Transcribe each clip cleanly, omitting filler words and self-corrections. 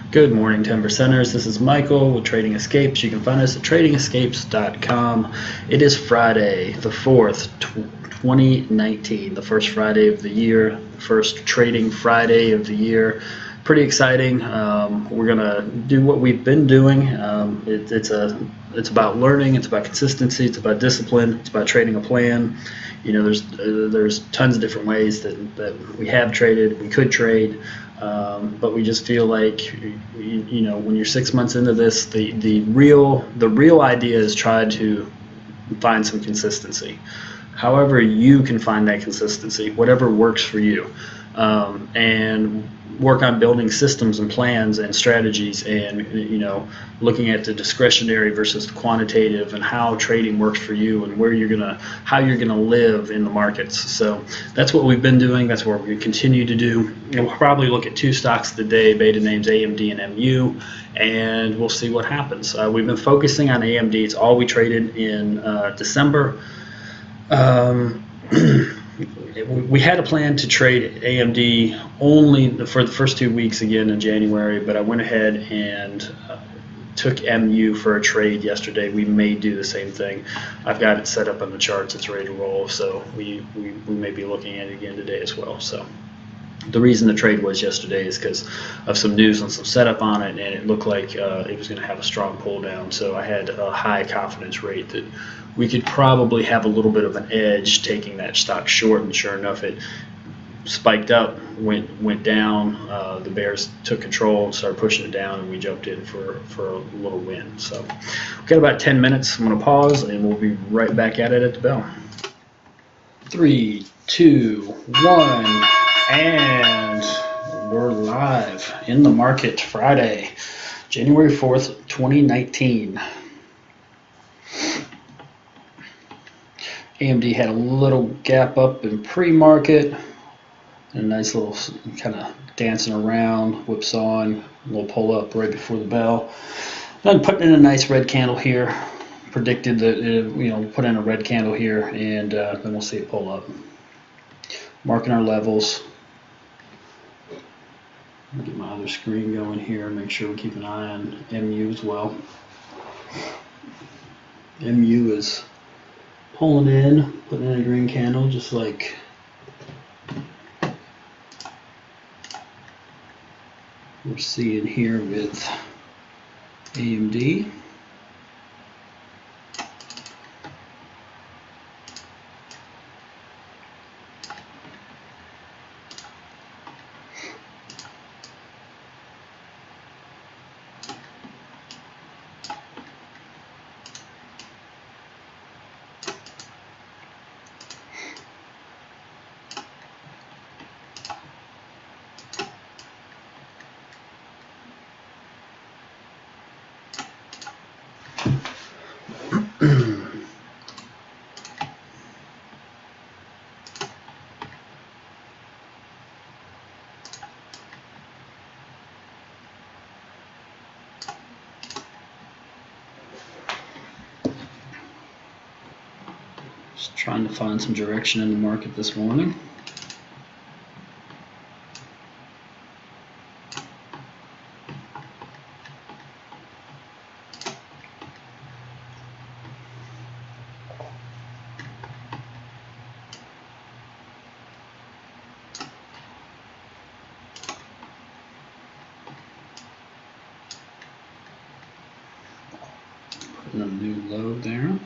Good morning, 10%ers. This is Michael with Trading Escapes. You can find us at tradingescapes.com. It is Friday, the 4th, 2019, the first Friday of the year, the first trading Friday of the year. Pretty exciting. We're going to do what we've been doing. It's about learning, it's about consistency, it's about discipline, it's about trading a plan. You know, there's tons of different ways that we have traded, we could trade. But we just feel like, you know, when you're 6 months into this, the real idea is try to find some consistency. However you can find that consistency, whatever works for you, and work on building systems and plans and strategies, and looking at the discretionary versus the quantitative, and how trading works for you, and how you're gonna live in the markets. So that's what we've been doing. That's what we continue to do. And we'll probably look at two stocks today, beta names AMD and MU, and we'll see what happens. We've been focusing on AMD. It's all we traded in December. We had a plan to trade AMD only for the first 2 weeks again in January, but I went ahead and took MU for a trade yesterday. We may do the same thing. I've got it set up on the charts. It's ready to roll, so we may be looking at it again today as well. So the reason the trade was yesterday is because of some news and some setup on it, and it looked like it was going to have a strong pull down. So I had a high confidence rate that we could probably have a little bit of an edge taking that stock short, and sure enough, it spiked up, went down. The bears took control and started pushing it down, and we jumped in for a little win. So we've got about 10 minutes. I'm going to pause, and we'll be right back at it at the bell. 3, 2, 1. And we're live in the market. Friday, January 4th, 2019. AMD had a little gap up in pre-market, and a nice little kind of dancing around, whipsawing, a little pull up right before the bell. Then putting in a nice red candle here. Predicted that it, put in a red candle here, and then we'll see it pull up. Marking our levels. Get my other screen going here, make sure we keep an eye on MU as well. MU is pulling in, putting in a green candle, just like we're seeing here with AMD. Just trying to find some direction in the market this morning. Putting a new low there.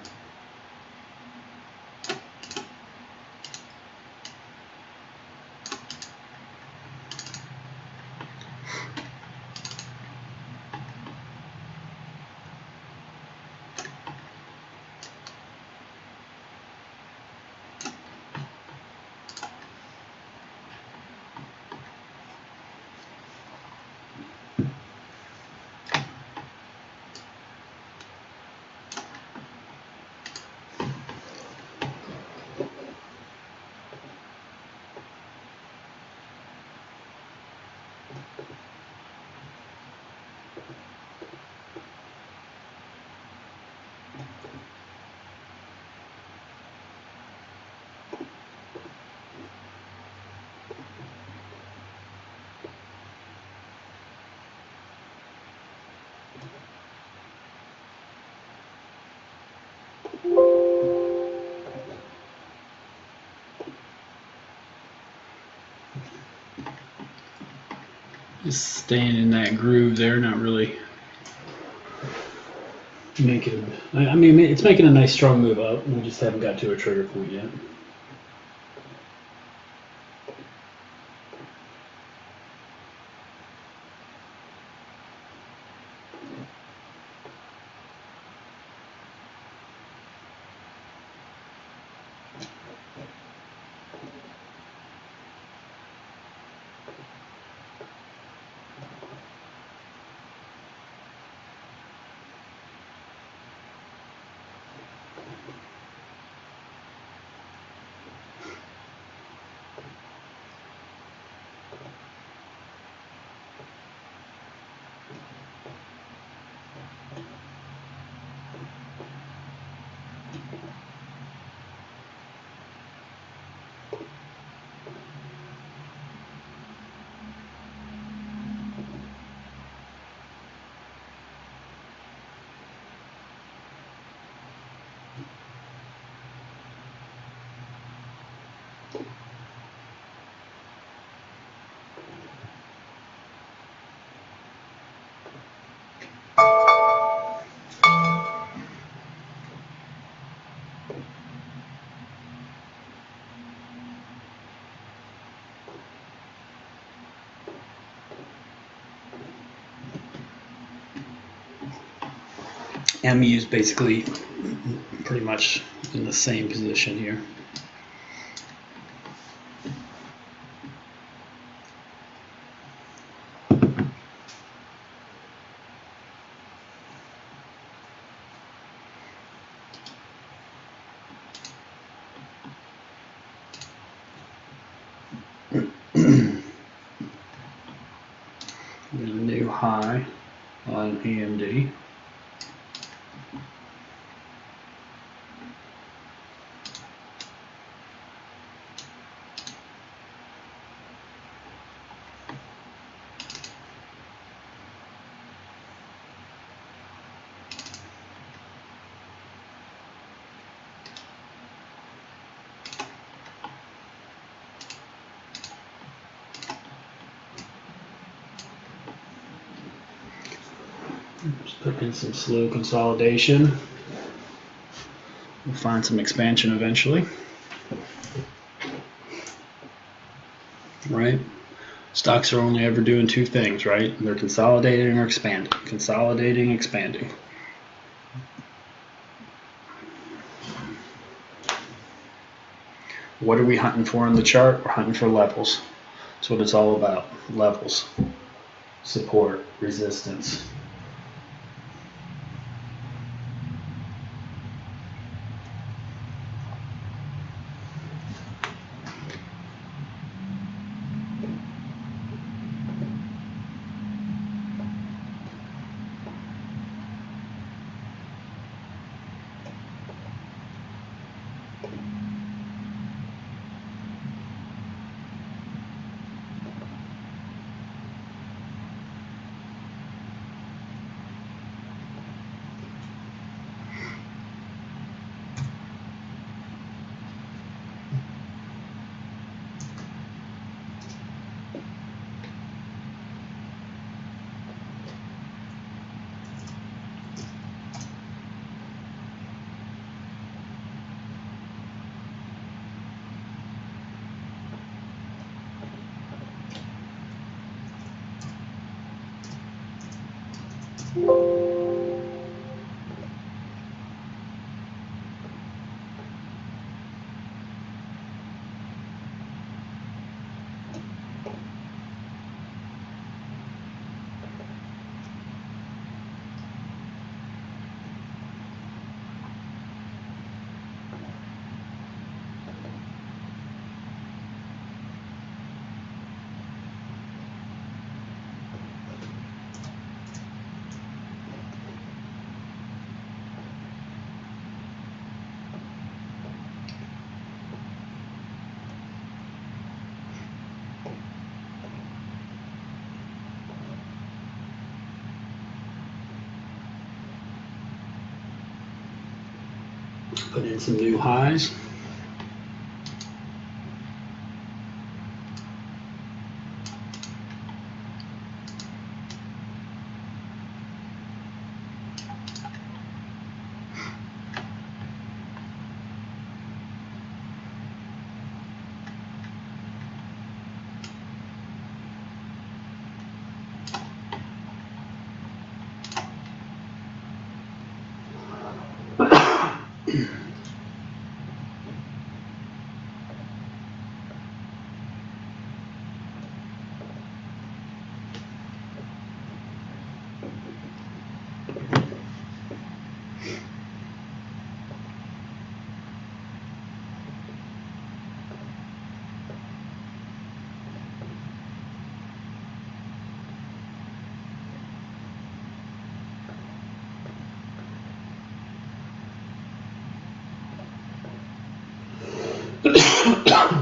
Just staying in that groove there, not really making. I mean, it's making a nice strong move up. We just haven't got to a trigger point yet. MU is basically pretty much in the same position here. A new high on AMD. Just put in some slow consolidation. We'll find some expansion eventually. Right? Stocks are only ever doing two things, right? They're consolidating or expanding. Consolidating, expanding. What are we hunting for in the chart? We're hunting for levels. That's what it's all about. Levels. Support, resistance. Put in some new highs.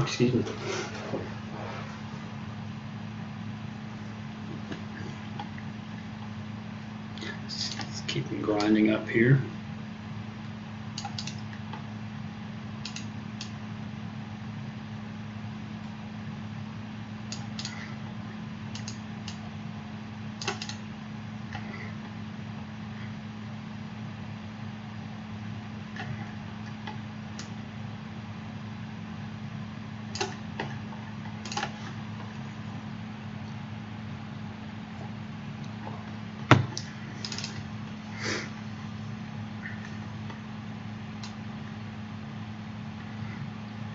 Excuse me. Let's keep them grinding up here.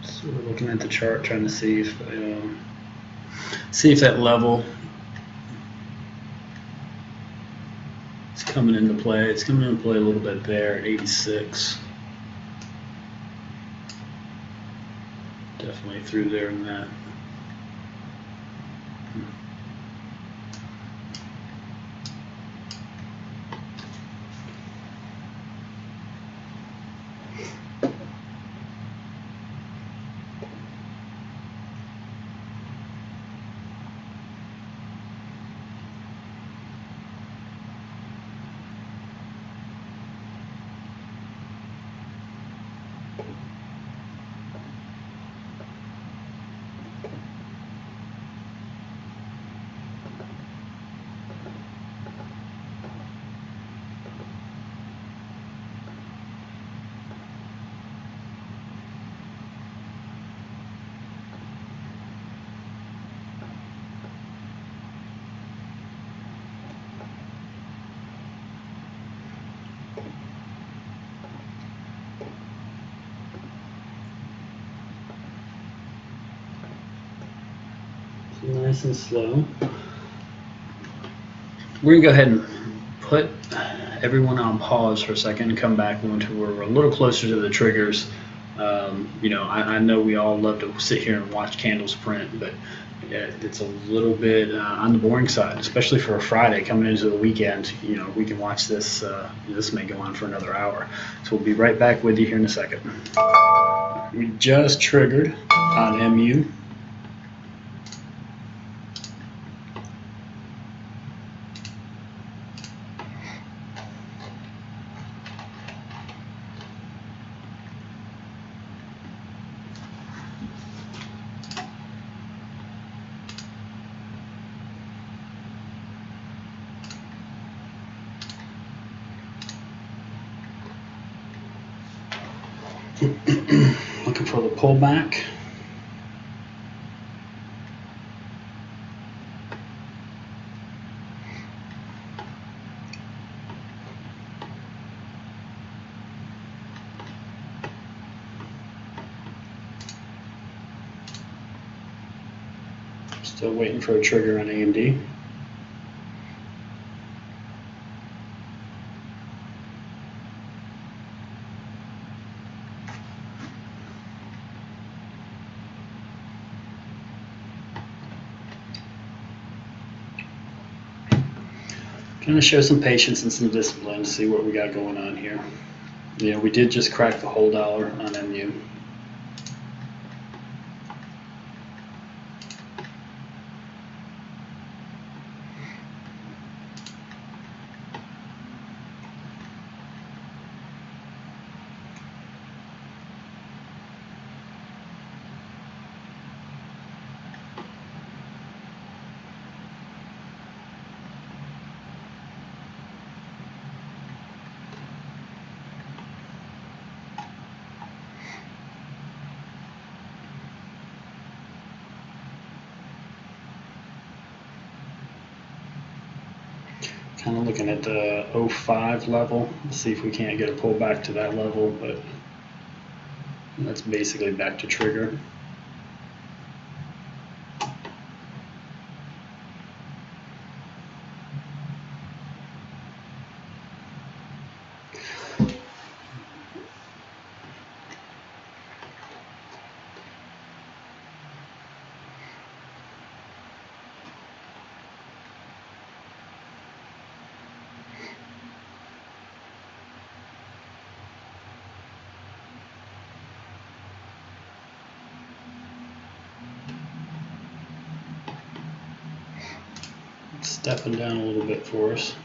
So we're looking at the chart, trying to see if that level is coming into play. It's coming into play a little bit there at 86. Definitely through there in that. Nice and slow. We're going to go ahead and put everyone on pause for a second and come back when we're a little closer to the triggers. I know we all love to sit here and watch candles print, but it's a little bit on the boring side, especially for a Friday coming into the weekend. We can watch this. This may go on for another hour. So we'll be right back with you here in a second. We just triggered on MU. Looking for the pullback. Still waiting for a trigger on AMD. Going to show some patience and some discipline to see what we got going on here. We did just crack the whole dollar on MU. Kind of looking at the 05 level. Let's see if we can't get a pullback to that level, but that's basically back to trigger. Stepping down a little bit for us.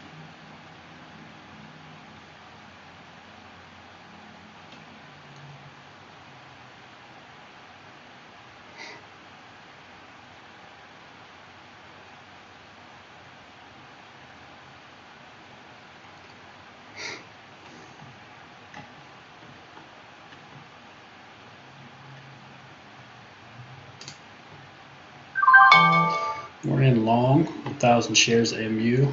We're in long, 1,000 shares MU.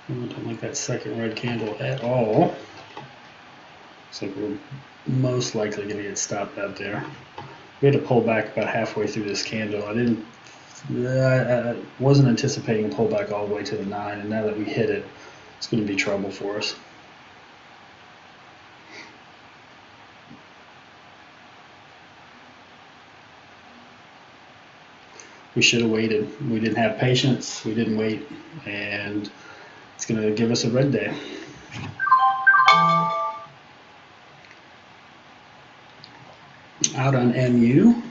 I don't like that second red candle at all. Looks like we're most likely going to get stopped out there. We had to pull back about halfway through this candle. I wasn't anticipating a pullback all the way to the 9, and now that we hit it, it's going to be trouble for us. We should have waited. We didn't have patience. We didn't wait, and it's going to give us a red day. Out on MU.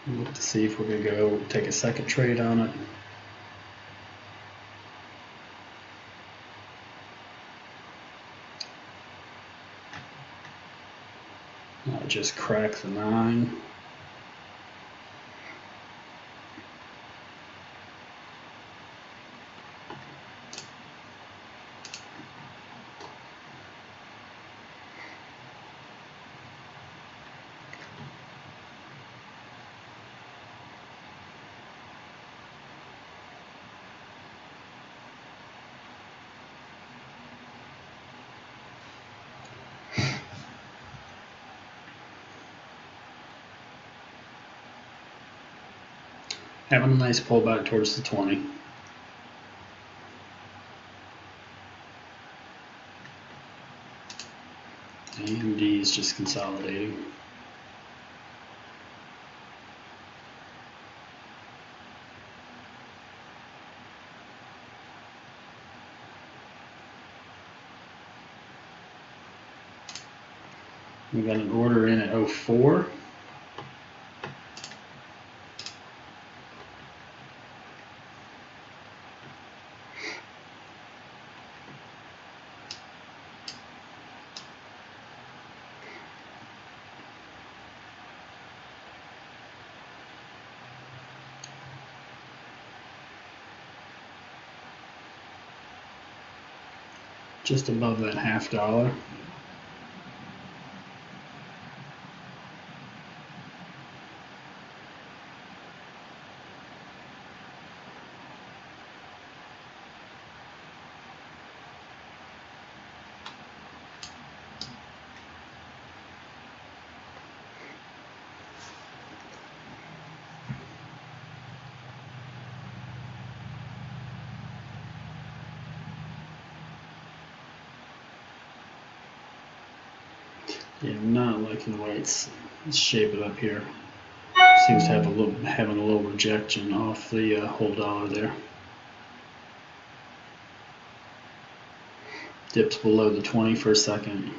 Look to see if we're going to go take a second trade on it. Just crack the 9. Having a nice pullback towards the 20. AMD is just consolidating. We got an order in at 04. Just above that $0.50. Yeah, I'm not liking the way it's shaping up here. Seems to have having a little rejection off the whole dollar there. Dips below the 20 for a second.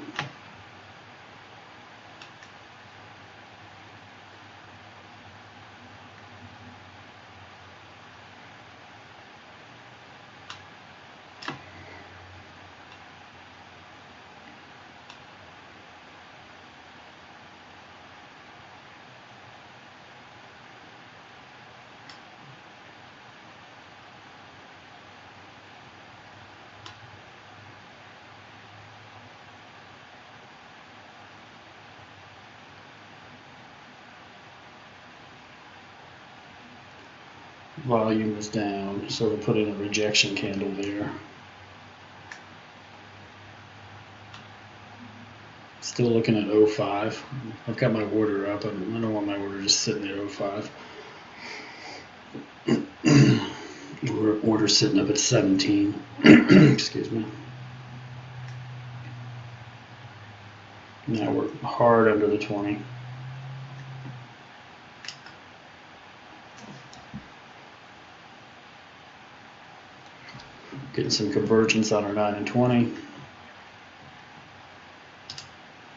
volume is down, so we'll put in a rejection candle there. Still looking at 05. I've got my order up. I don't want my order just sitting at 05. Order sitting up at 17. Excuse me. Now we're hard under the 20. Getting some convergence on our 9 and 20.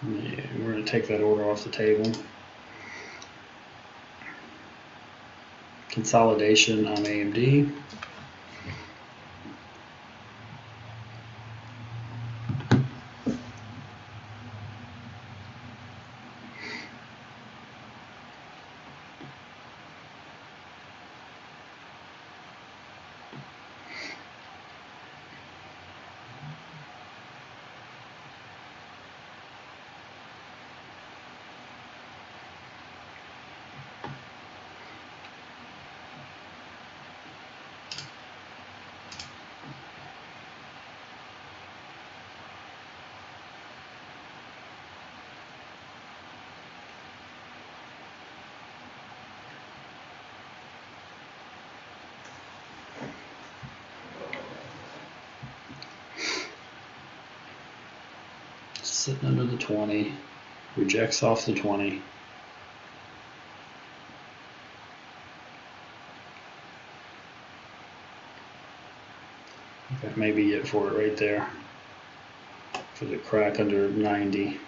Yeah, we're going to take that order off the table. Consolidation on AMD. Sitting under the 20, rejects off the 20. That may be it for it right there, for the crack under 90.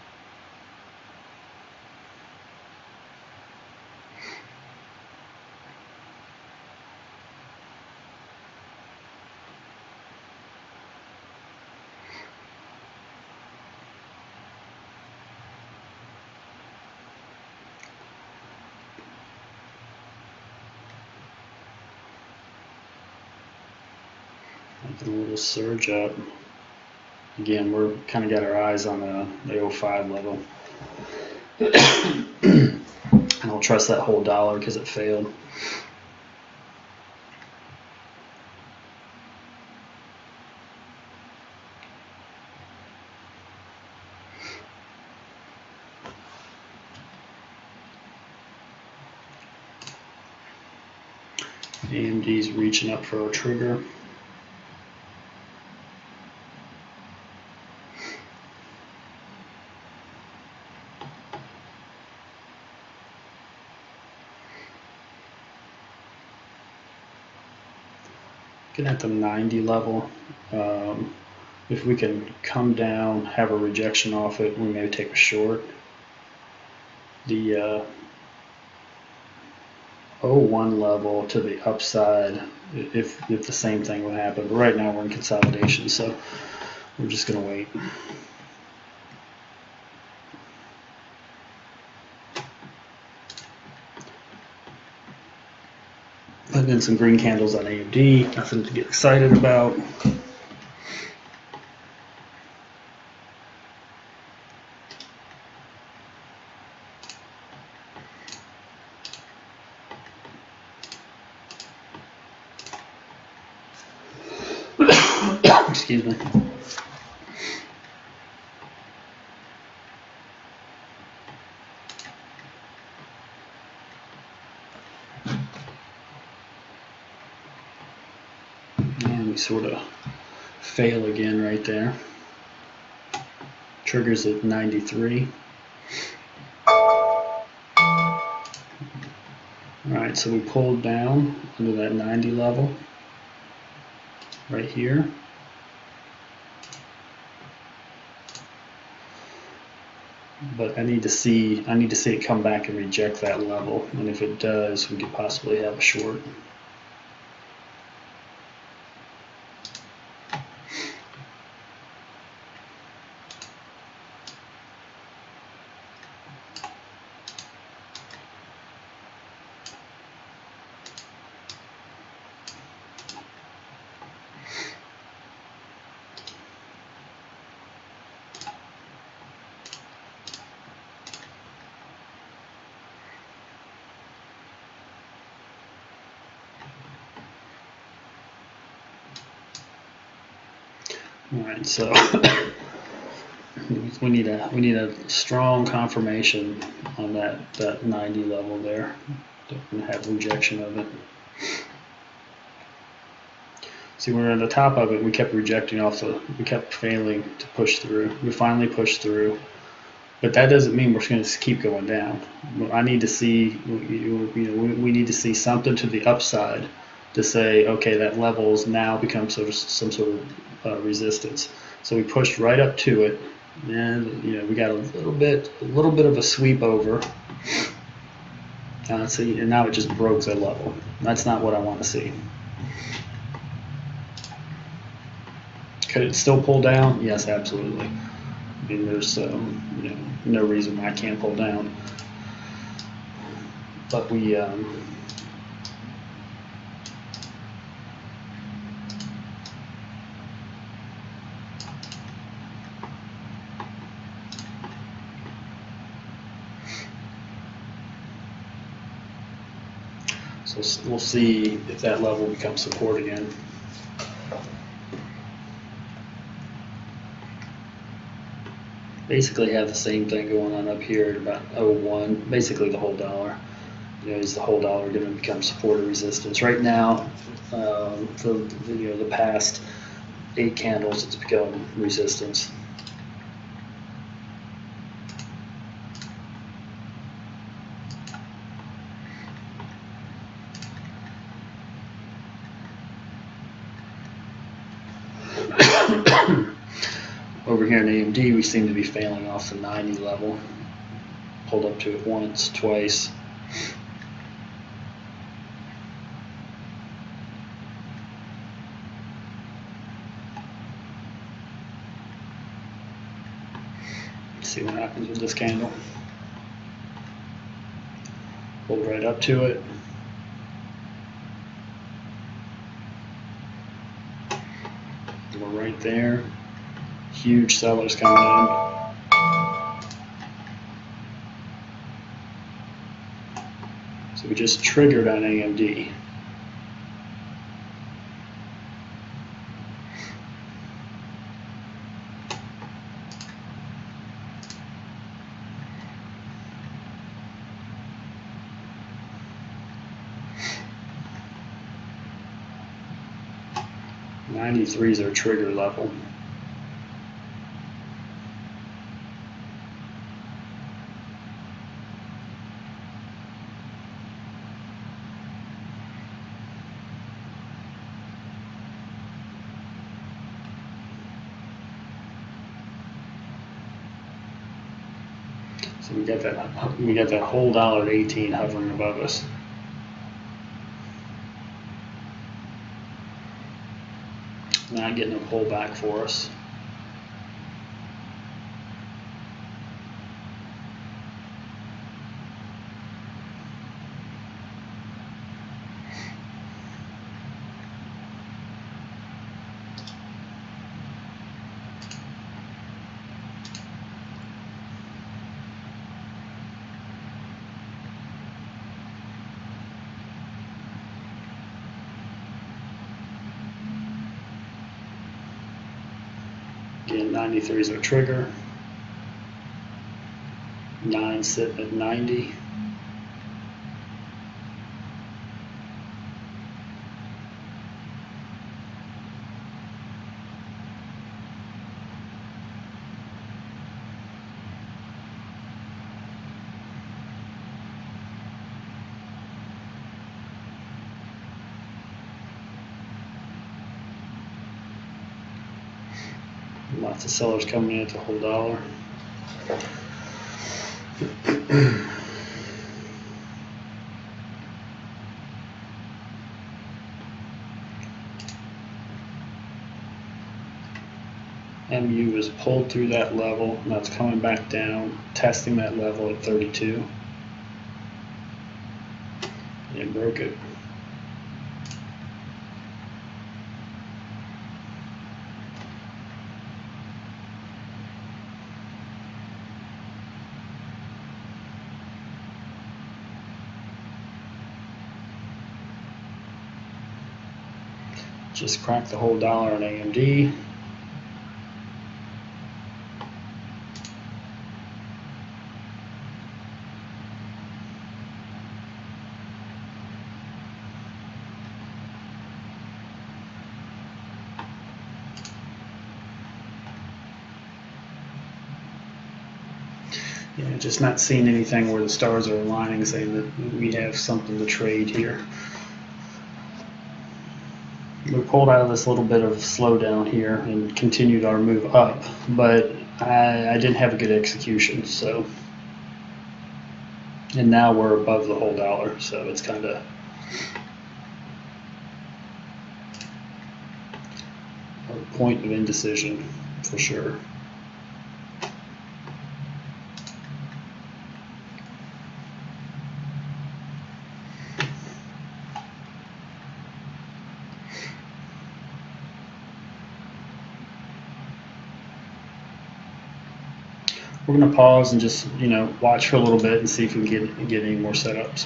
A little surge up. Again, we're kind of got our eyes on the 05 level. I don't trust that whole dollar because it failed. AMD's reaching up for a trigger. Looking at the 90 level, if we can come down, have a rejection off it, we may take a short. The 01 level to the upside, if the same thing would happen. But right now we're in consolidation, so we're just going to wait. Putting in some green candles on AMD, nothing to get excited about. Excuse me. And we sort of fail again right there. Triggers at 93. Alright, so we pulled down under that 90 level right here. But I need to see it come back and reject that level, and if it does, we could possibly have a short. All right, so we need a strong confirmation on that 90 level there. Don't have rejection of it. See, when we were at the top of it, we kept rejecting we kept failing to push through. We finally pushed through, but that doesn't mean we're going to keep going down. I need to see, we need to see something to the upside to say, okay, that level has now become some sort of resistance. So we pushed right up to it, and we got a little bit of a sweep over. See, and now it just broke the level. That's not what I want to see. Could it still pull down? Yes, absolutely. I mean, there's no reason why I can't pull down. But we so we'll see if that level becomes support again. Basically have the same thing going on up here at about 0.1, basically the whole dollar. Is the whole dollar going to become support or resistance? Right now, for the past 8 candles, it's become resistance. Over here in AMD, we seem to be failing off the 90 level. Pulled up to it once, twice. Let's see what happens with this candle. Pulled right up to it. We're right there. Huge sellers coming in. So we just triggered on AMD. '93 is our trigger level. So we got that whole dollar at 18 hovering above us. Not getting a pullback for us. Again, 93 is our trigger. 9 sitting at 90. Lots of sellers coming in at the whole dollar. MU is pulled through that level. Now it's coming back down, testing that level at 32. And it broke it. Just cracked the whole dollar on AMD. Yeah, just not seeing anything where the stars are aligning, saying that we have something to trade here. We pulled out of this little bit of slowdown here and continued our move up, but I didn't have a good execution, so. And now we're above the whole dollar, so it's kind of a point of indecision for sure. We're going to pause and just, watch for a little bit and see if we can get any more setups.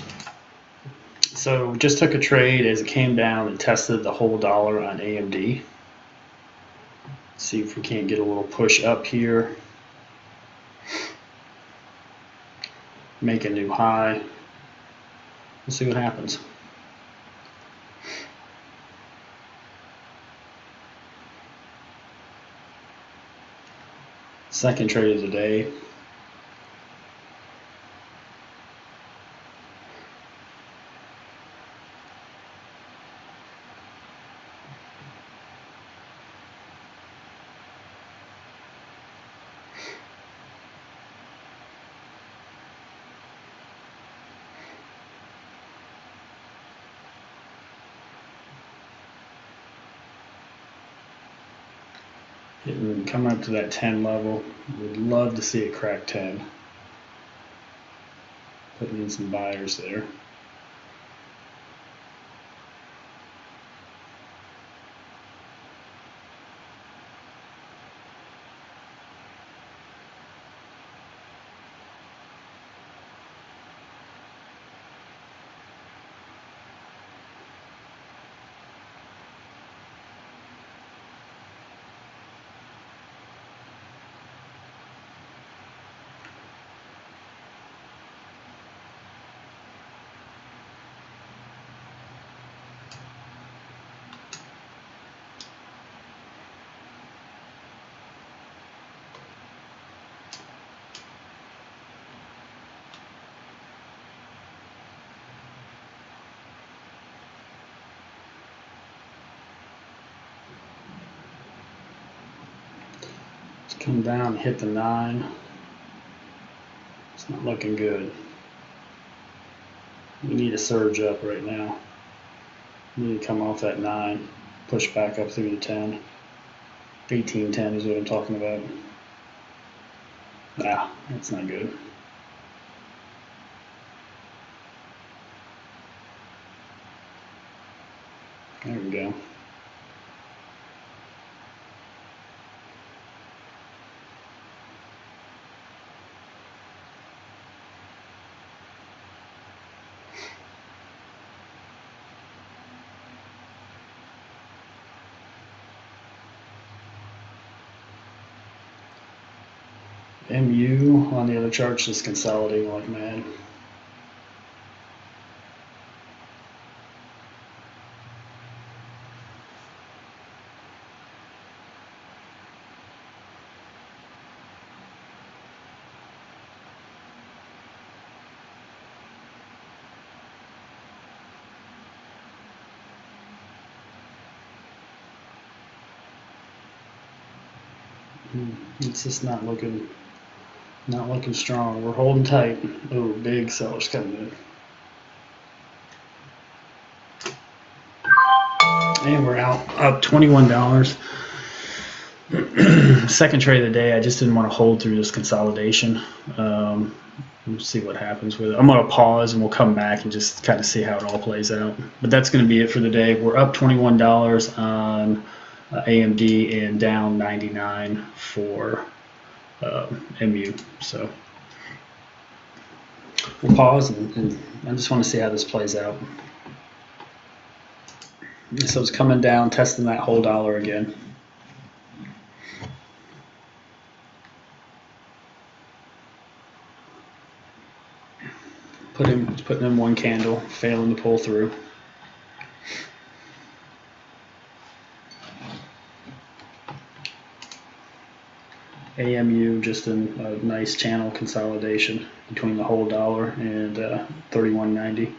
So just took a trade as it came down and tested the whole dollar on AMD. See if we can't get a little push up here. Make a new high. We'll see what happens. Second trade of the day. Coming up to that 10 level. Would love to see it crack 10. Putting in some buyers there. Come down, hit the 9. It's not looking good. We need a surge up right now. We need to come off that 9, push back up through the 10. 1810 is what I'm talking about. That's not good. There we go. MU on the other charts is consolidating like mad. It's just not looking strong. We're holding tight. Oh, big sellers coming in. And we're out up $21. Second trade of the day. I just didn't want to hold through this consolidation. We'll see what happens with it. I'm going to pause and we'll come back and just kind of see how it all plays out. But that's going to be it for the day. We're up $21 on AMD and down 99 for MU. So we'll pause and I just want to see how this plays out. So it's coming down, testing that whole dollar again. Putting in one candle, failing to pull through. AMU just a nice channel consolidation between the whole dollar and 31.90.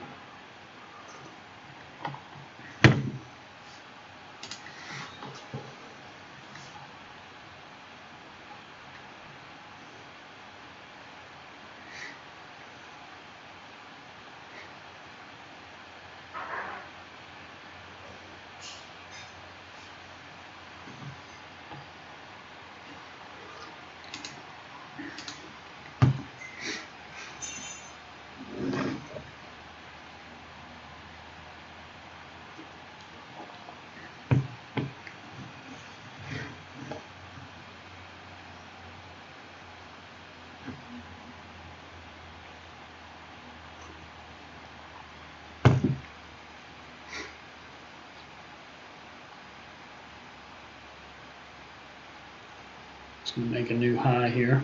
It's going to make a new high here.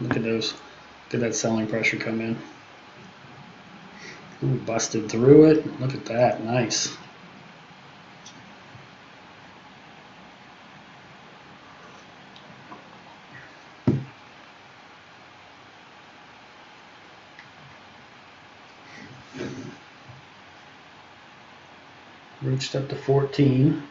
Look at those. Look at that selling pressure come in. Ooh, busted through it. Look at that. Nice. Reached up to 14.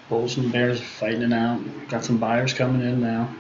Bulls and bears fighting it out. Got some buyers coming in now.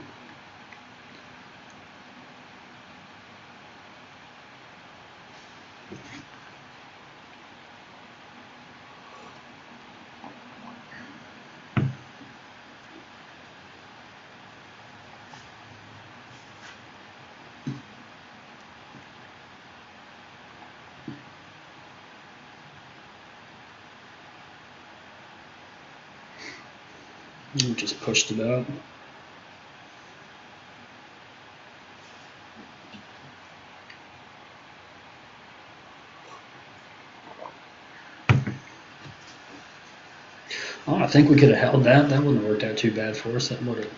Just pushed it up. Oh, I think we could have held that. That wouldn't have worked out too bad for us. That would have.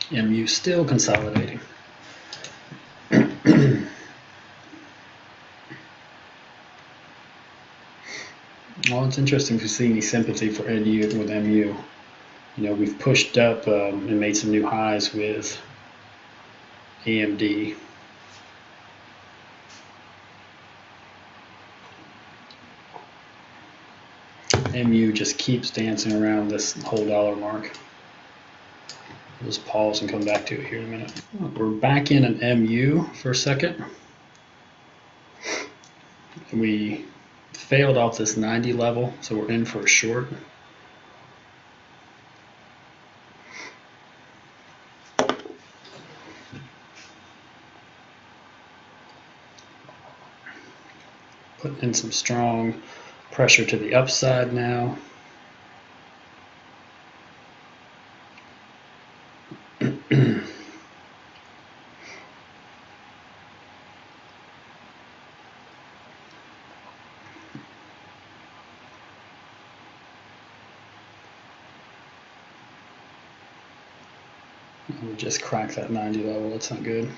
MU still consolidating. Well, it's interesting to see any sympathy for NU with MU. You know, we've pushed up and made some new highs with AMD. MU just keeps dancing around this whole dollar mark. We'll just pause and come back to it here in a minute. We're back in an MU for a second. We failed off this 90 level, so we're in for a short. Putting in some strong pressure to the upside now. We just cracked that 90 level. That's not good.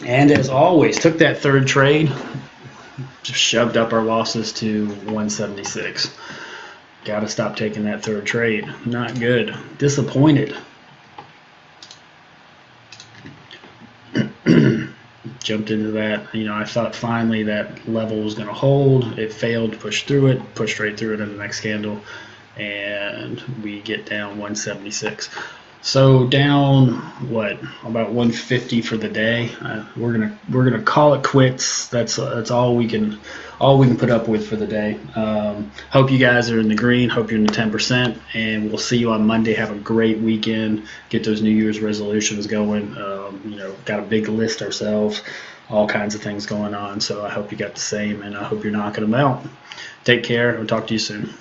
And as always, took that third trade, just shoved up our losses to 176. Got to stop taking that third trade. Not good. Disappointed. jumped into that. I thought finally that level was going to hold. It failed, pushed through it, pushed right through it in the next candle, and we get down 176. So down about 150 for the day. We're gonna call it quits. That's all we can put up with for the day. Hope you guys are in the green. Hope you're in the 10%, and we'll see you on Monday. Have a great weekend. Get those New Year's resolutions going. Got a big list ourselves. All kinds of things going on. So I hope you got the same, and I hope you're knocking them out. Take care. I'll talk to you soon.